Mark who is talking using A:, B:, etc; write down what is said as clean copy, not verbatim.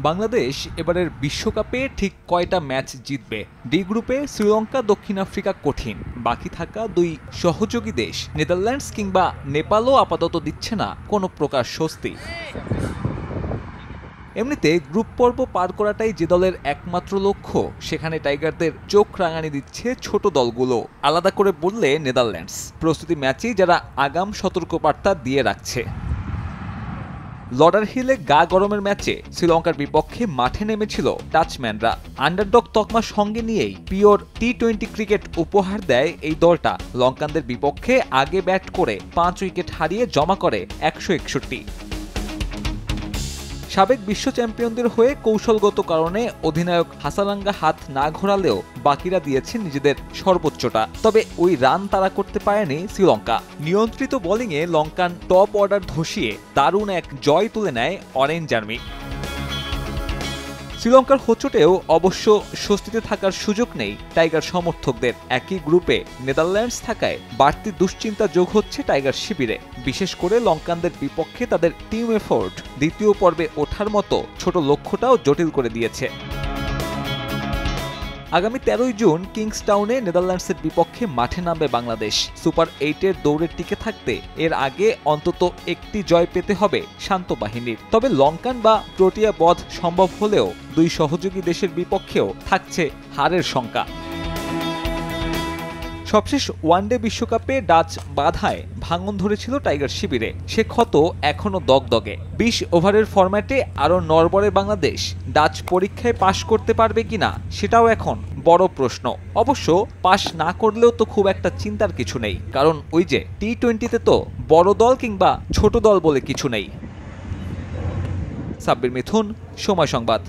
A: বাংলাদেশ এবারের বিশ্বকাপে ঠিক কয়টা ম্যাচ জিতবে? ডি গ্রুপে শ্রীলঙ্কা, দক্ষিণ আফ্রিকা কঠিন। বাকি থাকা দুই সহযোগী দেশ নেদারল্যান্ডস কিংবা নেপালও আপাতত দিচ্ছে না কোনো প্রকার স্বস্তি। এমনিতে গ্রুপ পর্ব পার করাটাই যে দলের একমাত্র লক্ষ্য, সেখানে টাইগারদের চোখ রাঙানি দিচ্ছে ছোট দলগুলো। আলাদা করে বললে নেদারল্যান্ডস প্রস্তুতি ম্যাচেই যারা আগাম সতর্কবার্তা দিয়ে রাখছে। লডারহিলে গা গরমের ম্যাচে শ্রীলঙ্কার বিপক্ষে মাঠে নেমেছিল ডাচম্যানরা। আন্ডারডগ তকমা সঙ্গে নিয়েই পিওর টি-20 ক্রিকেট উপহার দেয় এই দলটা। লঙ্কানদের বিপক্ষে আগে ব্যাট করে 5 উইকেট হারিয়ে জমা করে 161। সাবেক বিশ্ব চ্যাম্পিয়নদের হয়ে কৌশলগত কারণে অধিনায়ক হাসালাঙ্গা হাত না ঘোরালেও বাকিরা দিয়েছে নিজেদের সর্বোচ্চটা। তবে ওই রান তারা করতে পারেনি শ্রীলঙ্কা। নিয়ন্ত্রিত বোলিংয়ে লঙ্কান টপ অর্ডার ধসিয়ে দারুণ এক জয় তুলে নেয় অরেঞ্জ আর্মি। শ্রীলঙ্কার হোঁচটেও অবশ্য স্বস্তিতে থাকার সুযোগ নেই টাইগার সমর্থকদের। একই গ্রুপে নেদারল্যান্ডস থাকায় বাড়তি দুশ্চিন্তা যোগ হচ্ছে টাইগার শিবিরে। বিশেষ করে লঙ্কানদের বিপক্ষে তাদের টিম এফোর্ট দ্বিতীয় পর্বে ওঠার মতো ছোট লক্ষ্যটাও জটিল করে দিয়েছে। আগামী 13 জুন কিংসটাউনে নেদারল্যান্ডসের বিপক্ষে মাঠে নামবে বাংলাদেশ। সুপার 8-এর দৌড়ে টিকে থাকতে এর আগে অন্তত একটি জয় পেতে হবে শান্ত বাহিনীর। তবে লঙ্কান বা প্রোটিয়া বধ সম্ভব হলেও দুই সহযোগী দেশের বিপক্ষেও থাকছে হারের শঙ্কা। সবশেষ ওয়ানডে বিশ্বকাপে ডাচ বাধায় ভাঙন ধরেছিল টাইগার শিবিরে। সে ক্ষত এখনো দগদগে। 20 ওভারের ফরম্যাটে আরও নড়বড়ে বাংলাদেশ ডাচ পরীক্ষায় পাশ করতে পারবে কিনা সেটাও এখন বড় প্রশ্ন। অবশ্য পাশ না করলেও তো খুব একটা চিন্তার কিছু নেই, কারণ ওই যে টি-20তে তো বড় দল কিংবা ছোট দল বলে কিছু নেই। সাব্বির মিথুন, সময় সংবাদ।